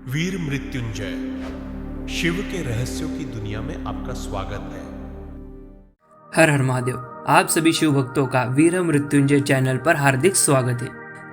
वीर मृत्युंजय शिव के रहस्यों की दुनिया में आपका स्वागत है। हर हर महादेव। आप सभी शिव भक्तों का वीर मृत्युंजय चैनल पर हार्दिक स्वागत है।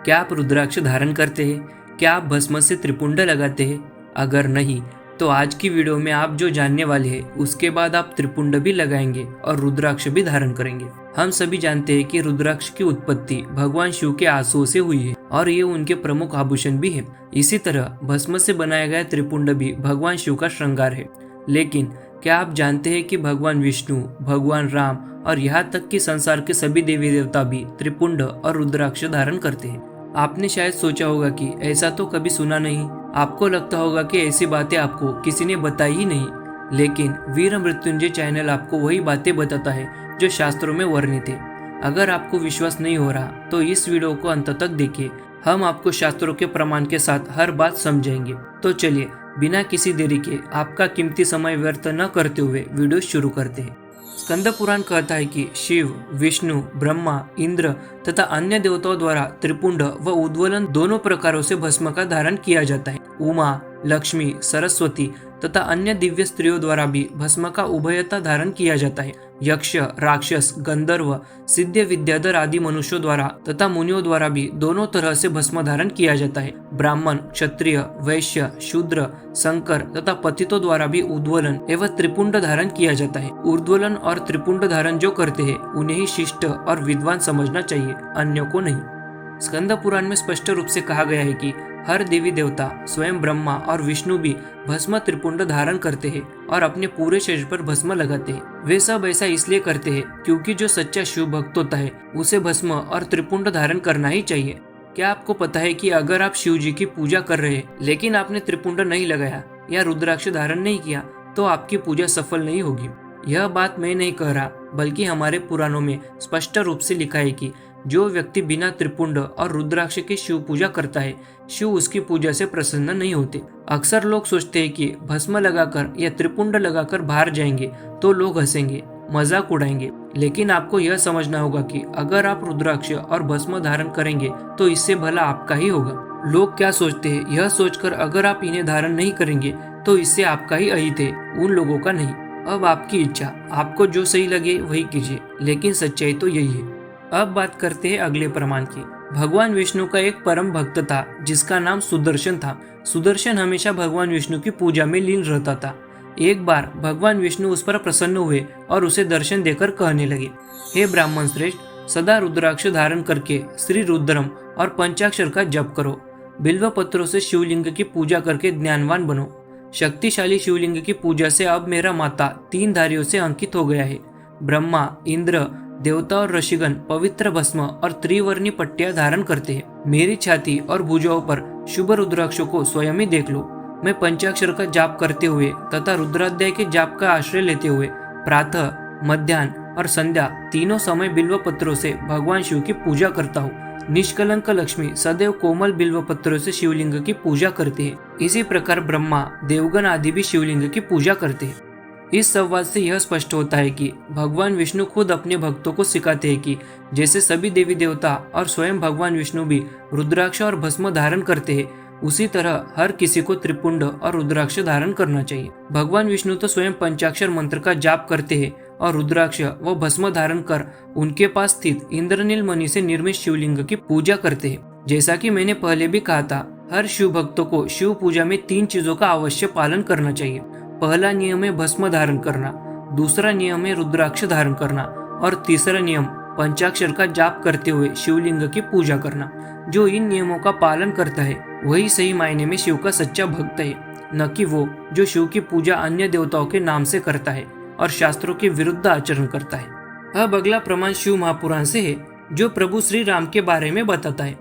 क्या आप रुद्राक्ष धारण करते हैं? क्या आप भस्म से त्रिपुंड लगाते हैं? अगर नहीं तो आज की वीडियो में आप जो जानने वाले हैं उसके बाद आप त्रिपुंड भी लगाएंगे और रुद्राक्ष भी धारण करेंगे। हम सभी जानते हैं कि रुद्राक्ष की उत्पत्ति भगवान शिव के आंसुओं से हुई है और ये उनके प्रमुख आभूषण भी है। इसी तरह भस्म से बनाया गया त्रिपुंड भी भगवान शिव का श्रृंगार है। लेकिन क्या आप जानते हैं कि भगवान विष्णु, भगवान राम और यहाँ तक कि संसार के सभी देवी देवता भी त्रिपुंड और रुद्राक्ष धारण करते हैं। आपने शायद सोचा होगा कि ऐसा तो कभी सुना नहीं। आपको लगता होगा कि ऐसी बातें आपको किसी ने बताई ही नहीं। लेकिन वीर मृत्युंजय चैनल आपको वही बातें बताता है जो शास्त्रों में वर्णित है। अगर आपको विश्वास नहीं हो रहा तो इस वीडियो को अंत तक देखिए। हम आपको शास्त्रों के प्रमाण के साथ हर बात समझाएंगे। तो चलिए बिना किसी देरी के आपका कीमती समय व्यर्थ न करते हुए वीडियो शुरू करते हैं। स्कंद पुराण कहता है कि शिव, विष्णु, ब्रह्मा, इंद्र तथा अन्य देवताओं द्वारा त्रिपुंड व उद्वलन दोनों प्रकारों से भस्म का धारण किया जाता है। उमा, लक्ष्मी, सरस्वती तथा अन्य दिव्य स्त्रियों द्वारा भी भस्म का उभयता धारण किया जाता है। यक्ष, राक्षस, गंधर्व, सिद्ध विद्याधर आदि मनुष्यों द्वारा तथा मुनियों द्वारा भी दोनों तरह से भस्म धारण किया जाता है। ब्राह्मण, क्षत्रिय, वैश्य, शूद्र, शंकर तथा पतितों द्वारा भी उद्वलन एवं त्रिपुंड धारण किया जाता है। उद्वलन और त्रिपुंड धारण जो करते हैं उन्हें ही शिष्ट और विद्वान समझना चाहिए, अन्यों को नहीं। स्कंद पुराण में स्पष्ट रूप से कहा गया है कि हर देवी देवता, स्वयं ब्रह्मा और विष्णु भी भस्म त्रिपुंड धारण करते हैं और अपने पूरे शरीर पर भस्म लगाते हैं। वे सब ऐसा इसलिए करते हैं क्योंकि जो सच्चा शिव भक्त होता है उसे भस्म और त्रिपुंड धारण करना ही चाहिए। क्या आपको पता है कि अगर आप शिव जी की पूजा कर रहे हैं लेकिन आपने त्रिपुंड नहीं लगाया या रुद्राक्ष धारण नहीं किया तो आपकी पूजा सफल नहीं होगी। यह बात मैं नहीं कह रहा बल्कि हमारे पुराणों में स्पष्ट रूप से लिखा है कि जो व्यक्ति बिना त्रिपुंड और रुद्राक्ष की शिव पूजा करता है, शिव उसकी पूजा से प्रसन्न नहीं होते। अक्सर लोग सोचते हैं कि भस्म लगाकर या त्रिपुंड लगाकर बाहर जाएंगे तो लोग हंसेंगे, मजाक उड़ाएंगे। लेकिन आपको यह समझना होगा कि अगर आप रुद्राक्ष और भस्म धारण करेंगे तो इससे भला आपका ही होगा। लोग क्या सोचते हैं यह सोचकर अगर आप इन्हें धारण नहीं करेंगे तो इससे आपका ही अहित है, उन लोगों का नहीं। अब आपकी इच्छा, आपको जो सही लगे वही कीजिए, लेकिन सच्चाई तो यही है। अब बात करते हैं अगले प्रमाण की। भगवान विष्णु का एक परम भक्त था जिसका नाम सुदर्शन था। सुदर्शन हमेशा भगवान विष्णु की पूजा में लीन रहता था। एक बार भगवान विष्णु उस पर प्रसन्न हुए और उसे दर्शन देकर कहने लगे, हे ब्राह्मण श्रेष्ठ, सदा रुद्राक्ष धारण करके श्री रुद्रम और पंचाक्षर का जप करो। बिल्व पत्रों से शिवलिंग की पूजा करके ज्ञानवान बनो। शक्तिशाली शिवलिंग की पूजा से अब मेरा माता 3 धारियों से अंकित हो गया है। ब्रह्मा, इंद्र, देवता और ऋषिगण पवित्र भस्म और त्रिवर्णी पट्टियां धारण करते हैं। मेरी छाती और भुजाओं पर शुभ रुद्राक्षों को स्वयं ही देख लो। मैं पंचाक्षर का जाप करते हुए तथा रुद्राध्याय के जाप का आश्रय लेते हुए प्रातः, मध्याह्न और संध्या तीनों समय बिल्व पत्रों से भगवान शिव की पूजा करता हूँ। निष्कलंक लक्ष्मी सदैव कोमल बिल्व पत्रों से शिवलिंग की पूजा करते हैं। इसी प्रकार ब्रह्मा, देवगण आदि भी शिवलिंग की पूजा करते हैं। इस संवाद से यह स्पष्ट होता है कि भगवान विष्णु खुद अपने भक्तों को सिखाते हैं कि जैसे सभी देवी देवता और स्वयं भगवान विष्णु भी रुद्राक्ष और भस्म धारण करते हैं, उसी तरह हर किसी को त्रिपुंड और रुद्राक्ष धारण करना चाहिए। भगवान विष्णु तो स्वयं पंचाक्षर मंत्र का जाप करते हैं और रुद्राक्ष व भस्म धारण कर उनके पास स्थित इंद्रनील मणि से निर्मित शिवलिंग की पूजा करते हैं। जैसा कि मैंने पहले भी कहा था, हर शिव भक्तों को शिव पूजा में 3 चीजों का अवश्य पालन करना चाहिए। पहला नियम है भस्म धारण करना, दूसरा नियम है रुद्राक्ष धारण करना और तीसरा नियम पंचाक्षर का जाप करते हुए शिवलिंग की पूजा करना। जो इन नियमों का पालन करता है वही सही मायने में शिव का सच्चा भक्त है, न कि वो जो शिव की पूजा अन्य देवताओं के नाम से करता है और शास्त्रों के विरुद्ध आचरण करता है। अब अगला प्रमाण शिव महापुराण से है जो प्रभु श्री राम के बारे में बताता है।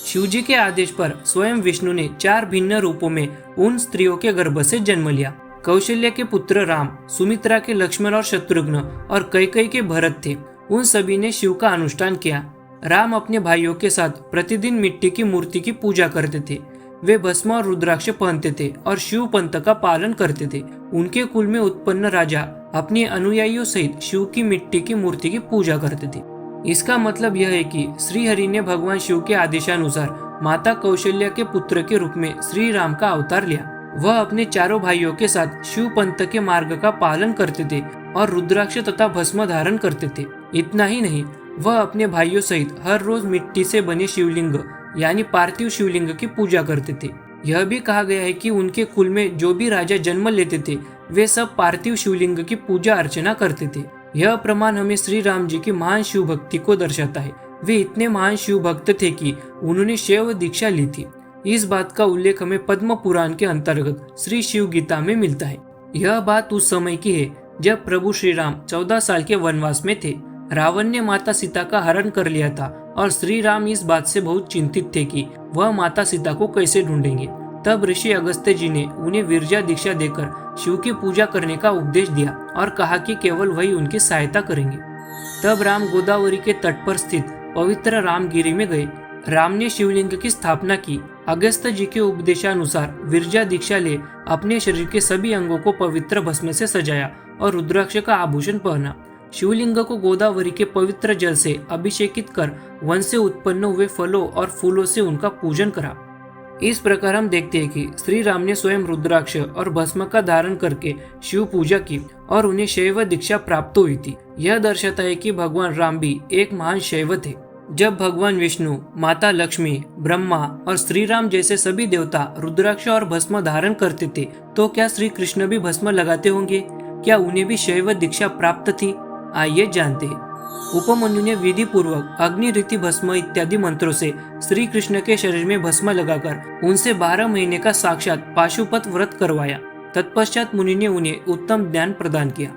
शिव जी के आदेश पर स्वयं विष्णु ने 4 भिन्न रूपों में उन स्त्रियों के गर्भ से जन्म लिया। कौशल्य के पुत्र राम, सुमित्रा के लक्ष्मण और शत्रुघ्न और कैकेयी के भरत थे। उन सभी ने शिव का अनुष्ठान किया। राम अपने भाइयों के साथ प्रतिदिन मिट्टी की मूर्ति की पूजा करते थे। वे भस्म और रुद्राक्ष पहनते थे और शिव पंथ का पालन करते थे। उनके कुल में उत्पन्न राजा अपने अनुयायियों सहित शिव की मिट्टी की मूर्ति की पूजा करते थे। इसका मतलब यह है कि श्री हरि ने भगवान शिव के आदेशानुसार माता कौशल्या के पुत्र के रूप में श्री राम का अवतार लिया। वह अपने चारों भाइयों के साथ शिव पंथ के मार्ग का पालन करते थे और रुद्राक्ष तथा भस्म धारण करते थे। इतना ही नहीं, वह अपने भाइयों सहित हर रोज मिट्टी से बने शिवलिंग यानी पार्थिव शिवलिंग की पूजा करते थे। यह भी कहा गया है कि उनके कुल में जो भी राजा जन्म लेते थे वे सब पार्थिव शिवलिंग की पूजा अर्चना करते थे। यह प्रमाण हमें श्री राम जी की महान शिव भक्ति को दर्शाता है। वे इतने महान शिव भक्त थे कि उन्होंने शैव दीक्षा ली थी। इस बात का उल्लेख हमें पद्म पुराण के अंतर्गत श्री शिव गीता में मिलता है। यह बात उस समय की है जब प्रभु श्री राम 14 साल के वनवास में थे। रावण ने माता सीता का हरण कर लिया था और श्री राम इस बात से बहुत चिंतित थे कि वह माता सीता को कैसे ढूंढेंगे। तब ऋषि अगस्त्य जी ने उन्हें विरजा दीक्षा देकर शिव की पूजा करने का उपदेश दिया और कहा कि केवल वही उनकी सहायता करेंगे। तब राम गोदावरी के तट पर स्थित पवित्र रामगिरी में गए। राम ने शिवलिंग की स्थापना की। अगस्त्य जी के उपदेशानुसार विरजा दीक्षा ले अपने शरीर के सभी अंगों को पवित्र भस्म से सजाया और रुद्राक्ष का आभूषण पहना। शिवलिंग को गोदावरी के पवित्र जल से अभिषेकित कर वन से उत्पन्न हुए फलों और फूलों से उनका पूजन करा। इस प्रकार हम देखते हैं कि श्री राम ने स्वयं रुद्राक्ष और भस्म का धारण करके शिव पूजा की और उन्हें शैव दीक्षा प्राप्त हुई थी। यह दर्शाता है कि भगवान राम भी एक महान शैव थे। जब भगवान विष्णु, माता लक्ष्मी, ब्रह्मा और श्री राम जैसे सभी देवता रुद्राक्ष और भस्म धारण करते थे तो क्या श्री कृष्ण भी भस्म लगाते होंगे? क्या उन्हें भी शैव दीक्षा प्राप्त थी? आइए जानते हैं। उपमन्यु ने विधि पूर्वक अग्नि रीति भस्म इत्यादि मंत्रों से श्री कृष्ण के शरीर में भस्म लगाकर उनसे 12 महीने का साक्षात पाशुपत व्रत करवाया। तत्पश्चात मुनि ने उन्हें उत्तम ज्ञान प्रदान किया।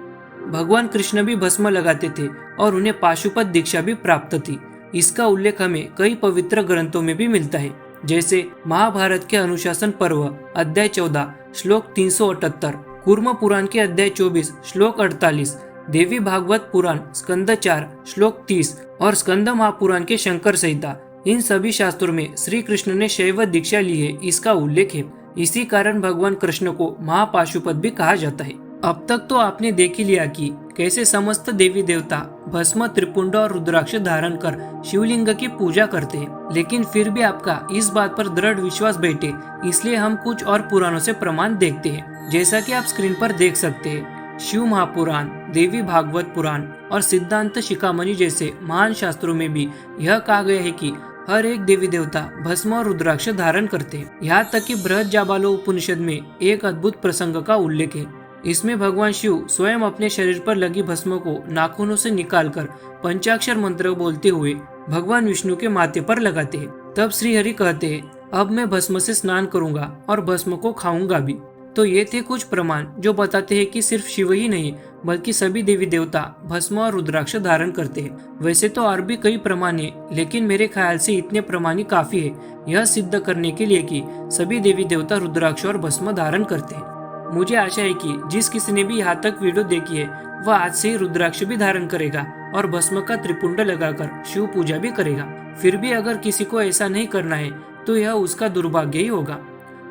भगवान कृष्ण भी भस्म लगाते थे और उन्हें पाशुपत दीक्षा भी प्राप्त थी। इसका उल्लेख हमें कई पवित्र ग्रंथों में भी मिलता है, जैसे महाभारत के अनुशासन पर्व अध्याय 14 श्लोक 378, कूर्म पुराण के अध्याय 24 श्लोक 48, देवी भागवत पुराण स्कंद 4 श्लोक 30 और स्कंद महापुराण के शंकर संहिता। इन सभी शास्त्रों में श्री कृष्ण ने शैव दीक्षा ली है, इसका उल्लेख है। इसी कारण भगवान कृष्ण को महापाशुपत भी कहा जाता है। अब तक तो आपने देख ही लिया कि कैसे समस्त देवी देवता भस्म, त्रिपुंड और रुद्राक्ष धारण कर शिवलिंग की पूजा करते हैं, लेकिन फिर भी आपका इस बात पर दृढ़ विश्वास बैठे इसलिए हम कुछ और पुराणों से प्रमाण देखते हैं। जैसा कि आप स्क्रीन पर देख सकते हैं, शिव महापुराण, देवी भागवत पुराण और सिद्धांत शिखामणि जैसे महान शास्त्रों में भी यह कहा गया है कि हर एक देवी देवता भस्म और रुद्राक्ष धारण करते हैं। यहाँ तक कि बृहज्जाबालो उपनिषद में एक अद्भुत प्रसंग का उल्लेख है। इसमें भगवान शिव स्वयं अपने शरीर पर लगी भस्म को नाखूनों से निकालकर पंचाक्षर मंत्र बोलते हुए भगवान विष्णु के माथे पर लगाते हैं। तब श्री हरि कहते हैं, अब मैं भस्म से स्नान करूंगा और भस्म को खाऊंगा भी। तो ये थे कुछ प्रमाण जो बताते हैं कि सिर्फ शिव ही नहीं बल्कि सभी देवी देवता भस्म और रुद्राक्ष धारण करते हैं। वैसे तो और भी कई प्रमाण है, लेकिन मेरे ख्याल से इतने प्रमाण ही काफी है यह सिद्ध करने के लिए कि सभी देवी देवता रुद्राक्ष और भस्म धारण करते हैं। मुझे आशा है कि जिस किसी ने भी यहाँ तक वीडियो देखी है वह आज से ही रुद्राक्ष भी धारण करेगा और भस्म का त्रिपुंड लगाकर शिव पूजा भी करेगा। फिर भी अगर किसी को ऐसा नहीं करना है तो यह उसका दुर्भाग्य ही होगा।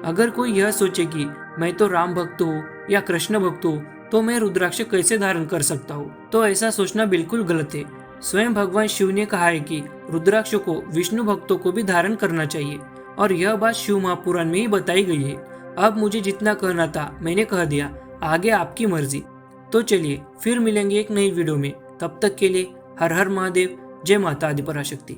अगर कोई यह सोचे कि मैं तो राम भक्त हूँ या कृष्ण भक्त हूँ तो मैं रुद्राक्ष कैसे धारण कर सकता हूँ, तो ऐसा सोचना बिल्कुल गलत है। स्वयं भगवान शिव ने कहा है कि रुद्राक्ष को विष्णु भक्तों को भी धारण करना चाहिए और यह बात शिव महापुराण में ही बताई गई है। अब मुझे जितना कहना था मैंने कह दिया, आगे आपकी मर्जी। तो चलिए फिर मिलेंगे एक नई वीडियो में। तब तक के लिए हर हर महादेव, जय माता आदिपराशक्ति।